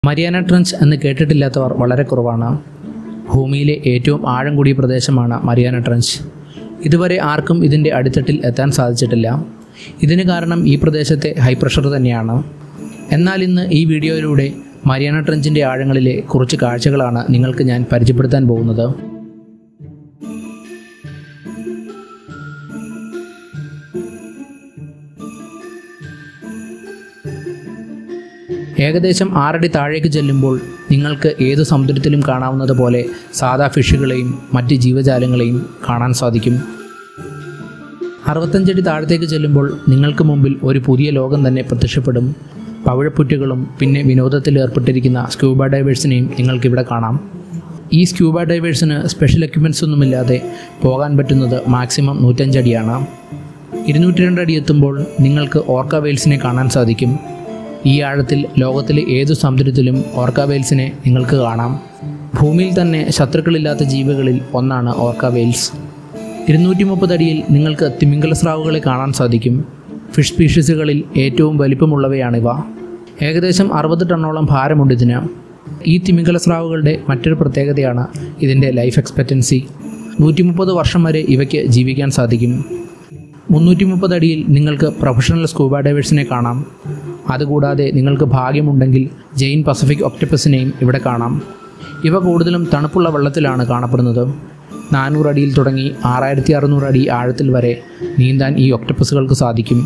Mariana trench എന്ന് കേട്ടിട്ടില്ലാത്തവർ വളരെ കുറവാണ്. ഭൂമിയിലെ ഏറ്റവും ആഴം കൂടിയ പ്രദേശമാണ് മരിയാന ട്രഞ്ച്. ഇതുവരെ ആർക്കും ഇതിൻ്റെ അടിത്തട്ടിൽ എത്താൻ സാധിച്ചിട്ടില്ല. ഇതിന് കാരണം ഈ പ്രദേശത്തെ ഹൈ പ്രഷർ തന്നെയാണ്. എന്നാൽ ഇന്ന് ഈ വീഡിയോയിലൂടെ മരിയാന ട്രഞ്ചിൻ്റെ ആഴങ്ങളിലെ കുറച്ച് കാഴ്ചകളാണ് നിങ്ങൾക്ക് ഞാൻ പരിചയപ്പെടുത്താൻ പോകുന്നത്. ഏകദേശം 6 അടി താഴേക്ക് ചെല്ലുമ്പോൾ നിങ്ങൾക്ക് ഏതു സമുദ്രത്തിലും കാണാവുന്നത് പോലെ സാധാ ഫിഷുകളെയും മറ്റ് ജീവജാലങ്ങളെയും കാണാൻ സാധിക്കും. 65 അടി താഴത്തേക്ക് ചെല്ലുമ്പോൾ നിങ്ങൾക്ക് മുമ്പിൽ ഒരു പുതിയ ലോകം തന്നെ പ്രത്യക്ഷപ്പെടും. പവിഴപ്പുറ്റുകളും പിന്നെ വിനോദത്തിൽ ഏർപ്പെട്ടിരിക്കുന്ന സ്ക്യൂബ ഡൈവേഴ്സിനെയും നിങ്ങൾക്കിവിടെ കാണാം. ഈ സ്ക്യൂബ ഡൈവേഴ്സിന് സ്പെഷ്യൽ എക്യുപ്മെൻറ്റ്സ് ഒന്നുമില്ലാതെ പോകാൻ പറ്റുന്നത് മാക്സിമം 105 അടിയാണ്. 202 അടി എത്തുമ്പോൾ നിങ്ങൾക്ക് ഓർക്ക വെയിൽസിനെ കാണാൻ സാധിക്കും. ഈ ആഴത്തിൽ ലോകത്തിലെ ഏതു സമുദ്രത്തിലും ഓർക്ക വെയിൽസിനെ നിങ്ങൾക്ക് കാണാം. ഭൂമിയിൽ തന്നെ ശത്രുക്കളില്ലാത്ത ജീവികളിൽ ഒന്നാണ് ഓർക്ക വെയിൽസ്. 230 അടിയിൽ നിങ്ങൾക്ക് തിമിംഗല സ്രാവുകളെ കാണാൻ സാധിക്കും. ഫിഷ് സ്പീഷീസുകളിൽ ഏറ്റവും വലിപ്പമുള്ളവയാണിവ. ഏകദേശം 60 ടണ്ണോളം ഭാരമുണ്ട് ഇതിന്. ഈ തിമിംഗല സ്രാവുകളുടെ മറ്റൊരു പ്രത്യേകതയാണ് ഇതിൻ്റെ ലൈഫ് എക്സ്പെക്റ്റൻസി. 130 വർഷം വരെ ഇവയ്ക്ക് ജീവിക്കാൻ സാധിക്കും. 330 അടിയിൽ നിങ്ങൾക്ക് പ്രൊഫഷണൽ സ്കൂബ ഡൈവേഴ്സിനെ കാണാം. അതുകൂടാതെ നിങ്ങൾക്ക് ഭാഗ്യമുണ്ടെങ്കിൽ ജെയിൻ പസഫിക് ഒക്ടോപ്പസിനെയും ഇവിടെ കാണാം. ഇവ കൂടുതലും തണുപ്പുള്ള വെള്ളത്തിലാണ് കാണപ്പെടുന്നത്. 400 അടിയിൽ തുടങ്ങി 6600 അടി ആഴത്തിൽ വരെ നീന്താൻ ഈ ഒക്ടോപ്പസുകൾക്ക് സാധിക്കും.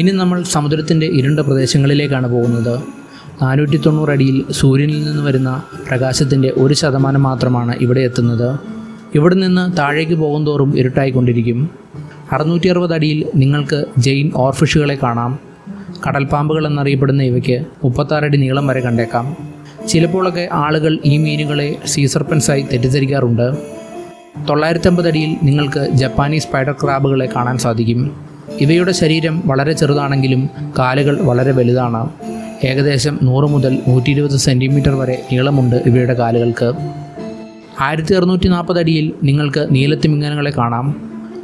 ഇനി നമ്മൾ സമുദ്രത്തിൻ്റെ ഇരുണ്ട പ്രദേശങ്ങളിലേക്കാണ് പോകുന്നത്. 490 അടിയിൽ സൂര്യനിൽ നിന്ന് വരുന്ന പ്രകാശത്തിൻ്റെ 1% മാത്രമാണ് ഇവിടെ എത്തുന്നത്. ഇവിടെ നിന്ന് താഴേക്ക് പോകുന്തോറും ഇരുട്ടായിക്കൊണ്ടിരിക്കും. 660 അടിയിൽ നിങ്ങൾക്ക് ജെയിൻ ഓർഫിഷുകളെ കാണാം. കടൽപ്പാമ്പുകൾ എന്നറിയപ്പെടുന്ന ഇവയ്ക്ക് 36 അടി നീളം വരെ കണ്ടേക്കാം. ചിലപ്പോഴൊക്കെ ആളുകൾ ഈ മീനുകളെ സീസർപ്പൻസായി തെറ്റിദ്ധരിക്കാറുണ്ട്. 950 അടിയിൽ നിങ്ങൾക്ക് ജപ്പാനീസ് സ്പൈഡർ ക്രാബുകളെ കാണാൻ സാധിക്കും. ഇവയുടെ ശരീരം വളരെ ചെറുതാണെങ്കിലും കാലുകൾ വളരെ വലുതാണ്. ഏകദേശം 100 മുതൽ 120 സെൻറ്റിമീറ്റർ വരെ നീളമുണ്ട് ഇവയുടെ കാലുകൾക്ക്. 1640 അടിയിൽ നിങ്ങൾക്ക് നീലത്തിമിംഗലങ്ങളെ കാണാം.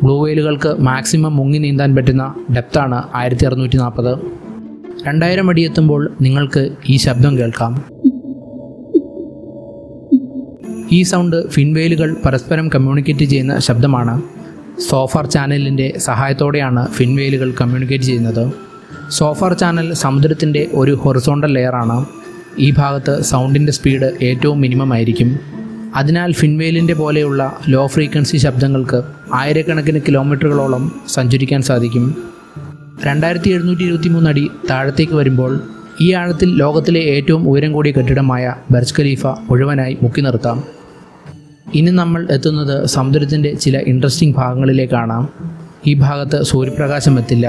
ബ്ലൂ വെയിലുകൾക്ക് മാക്സിമം മുങ്ങി നീന്താൻ പറ്റുന്ന ഡെപ്താണ് 1640. 2000 അടി എത്തുമ്പോൾ നിങ്ങൾക്ക് ഈ ശബ്ദം കേൾക്കാം. ഈ സൗണ്ട് ഫിൻവെയിലുകൾ പരസ്പരം കമ്മ്യൂണിക്കേറ്റ് ചെയ്യുന്ന ശബ്ദമാണ്. സോഫാർ ചാനലിൻ്റെ സഹായത്തോടെയാണ് ഫിൻവെയിലുകൾ കമ്മ്യൂണിക്കേറ്റ് ചെയ്യുന്നത്. സോഫാർ ചാനൽ സമുദ്രത്തിൻ്റെ ഒരു ഹൊറിസോണ്ടൽ ലെയറാണ്. ഈ ഭാഗത്ത് സൗണ്ടിൻ്റെ സ്പീഡ് ഏറ്റവും മിനിമം ആയിരിക്കും. അതിനാൽ ഫിൻവെയിലിൻ്റെ പോലെയുള്ള ലോ ഫ്രീക്വൻസി ശബ്ദങ്ങൾക്ക് ആയിരക്കണക്കിന് കിലോമീറ്ററുകളോളം സഞ്ചരിക്കാൻ സാധിക്കും. 2723 അടി താഴത്തേക്ക് വരുമ്പോൾ ഈ ആഴത്തിൽ ലോകത്തിലെ ഏറ്റവും ഉയരം കൂടിയ കെട്ടിടമായ ബർജ് ഖലീഫ മുഴുവനായി മുക്കി നിർത്താം. ഇനി നമ്മൾ എത്തുന്നത് സമുദ്രത്തിൻ്റെ ചില ഇൻട്രസ്റ്റിംഗ് ഭാഗങ്ങളിലേക്കാണ്. ഈ ഭാഗത്ത് സൂര്യപ്രകാശം എത്തില്ല.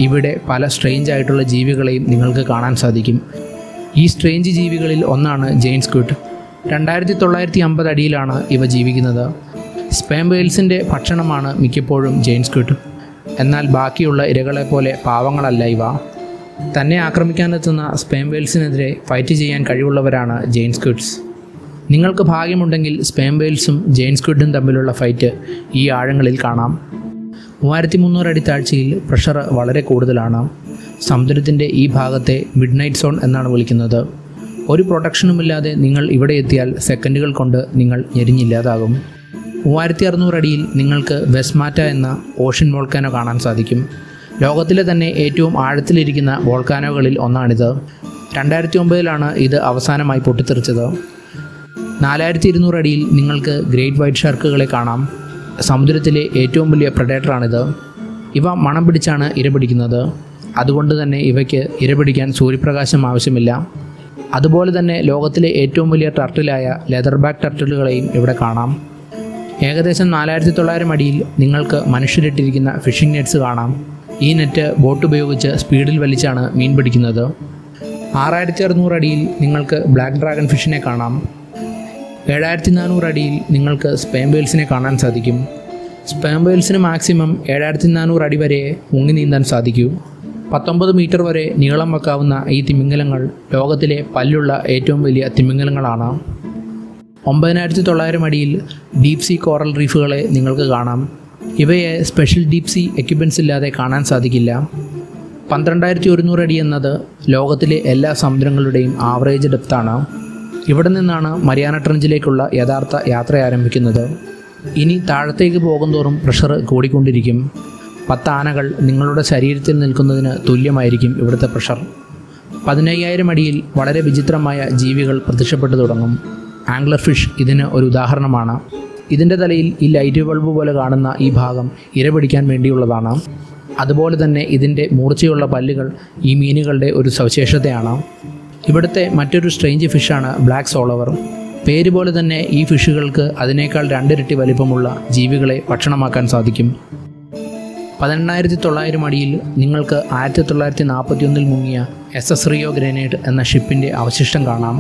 ഇവിടെ പല സ്ട്രേഞ്ച് ആയിട്ടുള്ള ജീവികളെയും നിങ്ങൾക്ക് കാണാൻ സാധിക്കും. ഈ സ്ട്രേഞ്ച് ജീവികളിൽ ഒന്നാണ് ജെയിൻ സ്ക്വിഡ്. 2950 അടിയിലാണ് ഇവ ജീവിക്കുന്നത്. സ്പേം വെയിൽസിൻ്റെ ഭക്ഷണമാണ് മിക്കപ്പോഴും ജെയിൻ സ്ക്വിഡ്. എന്നാൽ ബാക്കിയുള്ള ഇരകളെപ്പോലെ പാവങ്ങളല്ല ഇവ. തന്നെ ആക്രമിക്കാനെത്തുന്ന സ്പേം വെയിൽസിനെതിരെ ഫൈറ്റ് ചെയ്യാൻ കഴിവുള്ളവരാണ് ജെയിൻ സ്ക്വിഡ്സ്. നിങ്ങൾക്ക് ഭാഗ്യമുണ്ടെങ്കിൽ സ്പേം വെയിൽസും ജെയിൻ സ്ക്വിഡും തമ്മിലുള്ള ഫൈറ്റ് ഈ ആഴങ്ങളിൽ കാണാം. 3300 അടി താഴ്ചയിൽ പ്രഷർ വളരെ കൂടുതലാണ്. സമുദ്രത്തിൻ്റെ ഈ ഭാഗത്തെ മിഡ് നൈറ്റ് സോൺ എന്നാണ് വിളിക്കുന്നത്. ഒരു പ്രൊട്ടക്ഷനുമില്ലാതെ നിങ്ങൾ ഇവിടെ എത്തിയാൽ സെക്കൻഡുകൾ കൊണ്ട് നിങ്ങൾ ഞെരിഞ്ഞില്ലാതാകും. 3600 അടിയിൽ നിങ്ങൾക്ക് വെസ്മാറ്റ എന്ന ഓഷ്യൻ വോൾക്കാനോ കാണാൻ സാധിക്കും. ലോകത്തിലെ തന്നെ ഏറ്റവും ആഴത്തിലിരിക്കുന്ന വോൾക്കാനോകളിൽ ഒന്നാണിത്. 2009 ഇത് അവസാനമായി പൊട്ടിത്തെറിച്ചത്. 4200 അടിയിൽ നിങ്ങൾക്ക് ഗ്രേറ്റ് വൈറ്റ് ഷാർക്കുകളെ കാണാം. സമുദ്രത്തിലെ ഏറ്റവും വലിയ പ്രഡേറ്ററാണിത്. ഇവ മണം പിടിച്ചാണ് ഇരപിടിക്കുന്നത്. അതുകൊണ്ട് തന്നെ ഇവയ്ക്ക് ഇരപിടിക്കാൻ സൂര്യപ്രകാശം ആവശ്യമില്ല. അതുപോലെ തന്നെ ലോകത്തിലെ ഏറ്റവും വലിയ ടർട്ടിലായ ലെതർ ബാക്ക് ടർട്ടിലുകളെയും ഇവിടെ കാണാം. ഏകദേശം 4900 അടിയിൽ നിങ്ങൾക്ക് മനുഷ്യരിട്ടിരിക്കുന്ന ഫിഷിംഗ് നെറ്റ്സ് കാണാം. ഈ നെറ്റ് ബോട്ട് ഉപയോഗിച്ച് സ്പീഡിൽ വലിച്ചാണ് മീൻ പിടിക്കുന്നത്. 6600 അടിയിൽ നിങ്ങൾക്ക് ബ്ലാക്ക് ഡ്രാഗൺ ഫിഷിനെ കാണാം. 7400 അടിയിൽ നിങ്ങൾക്ക് സ്പേം വെയിൽസിനെ കാണാൻ സാധിക്കും. സ്പേം വെയിൽസിന് മാക്സിമം 7400 അടി വരെ മുങ്ങി നീന്താൻ സാധിക്കൂ. 19 മീറ്റർ വരെ നീളം വെക്കാവുന്ന ഈ തിമിംഗലങ്ങൾ ലോകത്തിലെ പല്ലുള്ള ഏറ്റവും വലിയ തിമിംഗലങ്ങളാണ്. 9900 അടിയിൽ ഡീപ് സീ കോറൽ റീഫുകളെ നിങ്ങൾക്ക് കാണാം. ഇവയെ സ്പെഷ്യൽ ഡീപ് സീ എക്യുപ്മെൻറ്റ്സ് ഇല്ലാതെ കാണാൻ സാധിക്കില്ല. 12,100 അടി എന്നത് ലോകത്തിലെ എല്ലാ സമുദ്രങ്ങളുടെയും ആവറേജ് ഡെപ്താണ്. ഇവിടെ നിന്നാണ് മരിയാന ട്രഞ്ചിലേക്കുള്ള യഥാർത്ഥ യാത്ര ആരംഭിക്കുന്നത്. ഇനി താഴത്തേക്ക് പോകുന്തോറും പ്രഷർ കൂടിക്കൊണ്ടിരിക്കും. 10 ആനകൾ നിങ്ങളുടെ ശരീരത്തിൽ നിൽക്കുന്നതിന് തുല്യമായിരിക്കും ഇവിടുത്തെ പ്രഷർ. 15,000 അടിയിൽ വളരെ വിചിത്രമായ ജീവികൾ പ്രത്യക്ഷപ്പെട്ടു തുടങ്ങും. ആംഗ്ലർ ഫിഷ് ഇതിന് ഒരു ഉദാഹരണമാണ്. ഇതിൻ്റെ തലയിൽ ഈ ലൈറ്റ് ബൾബ് പോലെ കാണുന്ന ഈ ഭാഗം ഇര പിടിക്കാൻ വേണ്ടിയുള്ളതാണ്. അതുപോലെ തന്നെ ഇതിൻ്റെ മൂർച്ചയുള്ള പല്ലുകൾ ഈ മീനുകളുടെ ഒരു സവിശേഷതയാണ്. ഇവിടുത്തെ മറ്റൊരു സ്ട്രേഞ്ച് ഫിഷാണ് ബ്ലാക്ക് സോളവർ. പേര് പോലെ തന്നെ ഈ ഫിഷുകൾക്ക് അതിനേക്കാൾ 2 ഇരട്ടി വലിപ്പമുള്ള ജീവികളെ ഭക്ഷണമാക്കാൻ സാധിക്കും. 18,900 അടിയിൽ നിങ്ങൾക്ക് 1941 മുങ്ങിയ SS റിയോ ഗ്രനേഡ് എന്ന ഷിപ്പിൻ്റെ അവശിഷ്ടം കാണാം.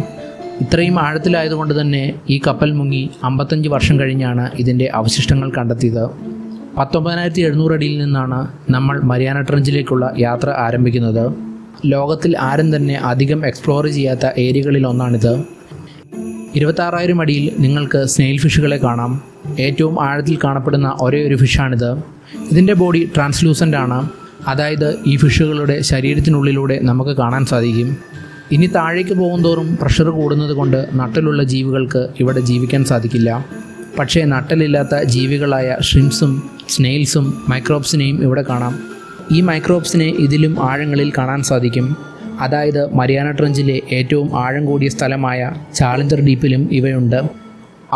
ഇത്രയും ആഴത്തിലായതുകൊണ്ട് തന്നെ ഈ കപ്പൽ മുങ്ങി 55 വർഷം കഴിഞ്ഞാണ് ഇതിൻ്റെ അവശിഷ്ടങ്ങൾ കണ്ടെത്തിയത്. 19,700 അടിയിൽ നിന്നാണ് നമ്മൾ മരിയാന ട്രഞ്ചിലേക്കുള്ള യാത്ര ആരംഭിക്കുന്നത്. ലോകത്തിൽ ആരും തന്നെ അധികം എക്സ്പ്ലോർ ചെയ്യാത്ത ഏരിയകളിലൊന്നാണിത്. 26,000 അടിയിൽ നിങ്ങൾക്ക് സ്നെയിൽ ഫിഷുകളെ കാണാം. ഏറ്റവും ആഴത്തിൽ കാണപ്പെടുന്ന ഒരേ ഒരു ഫിഷാണിത്. ഇതിൻ്റെ ബോഡി ട്രാൻസ്ലൂസൻ്റ് ആണ്, അതായത് ഈ ഫിഷുകളുടെ ശരീരത്തിനുള്ളിലൂടെ നമുക്ക് കാണാൻ സാധിക്കും. ഇനി താഴേക്ക് പോകുന്തോറും പ്രഷർ കൂടുന്നത് കൊണ്ട് നട്ടലുള്ള ജീവികൾക്ക് ഇവിടെ ജീവിക്കാൻ സാധിക്കില്ല. പക്ഷേ നട്ടലില്ലാത്ത ജീവികളായ ഷ്രിംപ്സും സ്നെയിൽസും മൈക്രോബ്സിനെയും ഇവിടെ കാണാം. ഈ മൈക്രോബ്സിനെ ഇതിലും ആഴങ്ങളിൽ കാണാൻ സാധിക്കും. അതായത് മരിയാന ട്രഞ്ചിലെ ഏറ്റവും ആഴം കൂടിയ സ്ഥലമായ ചാലഞ്ചർ ഡീപ്പിലും ഇവയുണ്ട്.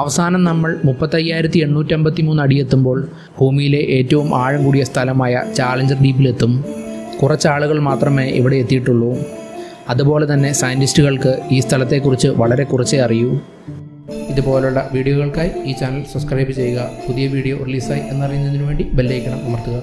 അവസാനം നമ്മൾ 35,853 അടിയെത്തുമ്പോൾ ഭൂമിയിലെ ഏറ്റവും ആഴം കൂടിയ സ്ഥലമായ ചാലഞ്ചർ ഡീപ്പിലെത്തും. കുറച്ചാളുകൾ മാത്രമേ ഇവിടെ എത്തിയിട്ടുള്ളൂ. അതുപോലെ തന്നെ സയൻറ്റിസ്റ്റുകൾക്ക് ഈ സ്ഥലത്തെക്കുറിച്ച് വളരെ കുറച്ചേ അറിയൂ. ഇതുപോലുള്ള വീഡിയോകൾക്കായി ഈ ചാനൽ സബ്സ്ക്രൈബ് ചെയ്യുക. പുതിയ വീഡിയോ റിലീസായി എന്നറിയുന്നതിന് വേണ്ടി ബെല്ലൈക്കൺ അമർത്തുക.